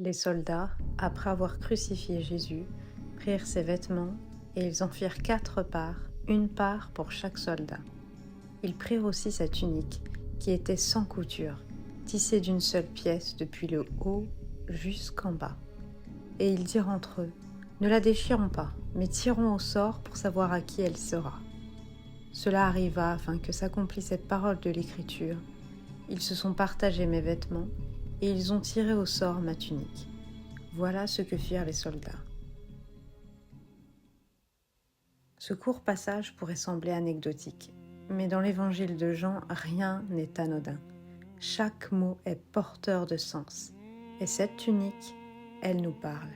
Les soldats, après avoir crucifié Jésus, prirent ses vêtements et ils en firent 4 parts, une part pour chaque soldat. Ils prirent aussi sa tunique, qui était sans couture, tissée d'une seule pièce depuis le haut jusqu'en bas. Et ils dirent entre eux, « Ne la déchirons pas, mais tirons au sort pour savoir à qui elle sera. » Cela arriva afin que s'accomplisse cette parole de l'Écriture. Ils se sont partagés mes vêtements, et ils ont tiré au sort ma tunique. Voilà ce que firent les soldats. Ce court passage pourrait sembler anecdotique, mais dans l'évangile de Jean, rien n'est anodin. Chaque mot est porteur de sens, et cette tunique, elle nous parle.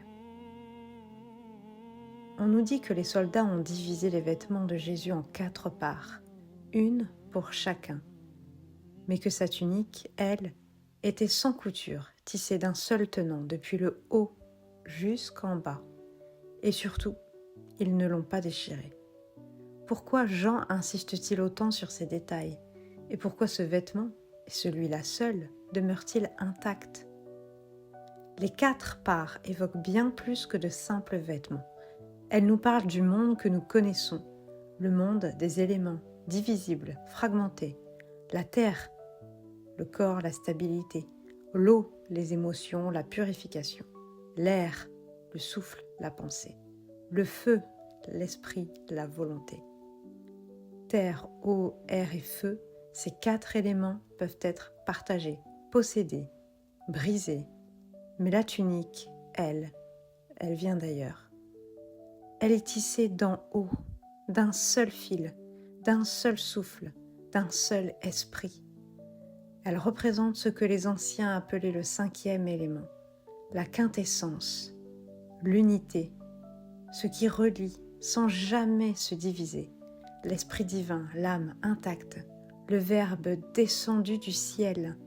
On nous dit que les soldats ont divisé les vêtements de Jésus en 4 parts, une pour chacun, mais que sa tunique, elle, était sans couture, tissée d'un seul tenant depuis le haut jusqu'en bas, et surtout, ils ne l'ont pas déchirée. Pourquoi Jean insiste-t-il autant sur ces détails? Et pourquoi ce vêtement, et celui-là seul, demeure-t-il intact? Les 4 parts évoquent bien plus que de simples vêtements. Elles nous parlent du monde que nous connaissons, le monde des éléments, divisibles, fragmentés, la terre, le corps, la stabilité, l'eau, les émotions, la purification, l'air, le souffle, la pensée, le feu, l'esprit, la volonté. Terre, eau, air et feu, ces 4 éléments peuvent être partagés, possédés, brisés. Mais la tunique, elle vient d'ailleurs. Elle est tissée d'en haut, d'un seul fil, d'un seul souffle, d'un seul esprit. Elle représente ce que les anciens appelaient le 5e élément, la quintessence, l'unité, ce qui relie sans jamais se diviser, l'esprit divin, l'âme intacte, le Verbe descendu du ciel.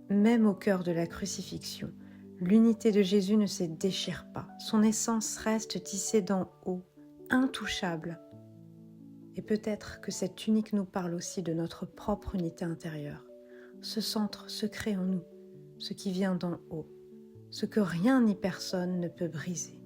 Même au cœur de la crucifixion, l'unité de Jésus ne se déchire pas. Son essence reste tissée d'en haut, intouchable. Et peut-être que cette tunique nous parle aussi de notre propre unité intérieure, ce centre secret en nous, ce qui vient d'en haut, ce que rien ni personne ne peut briser.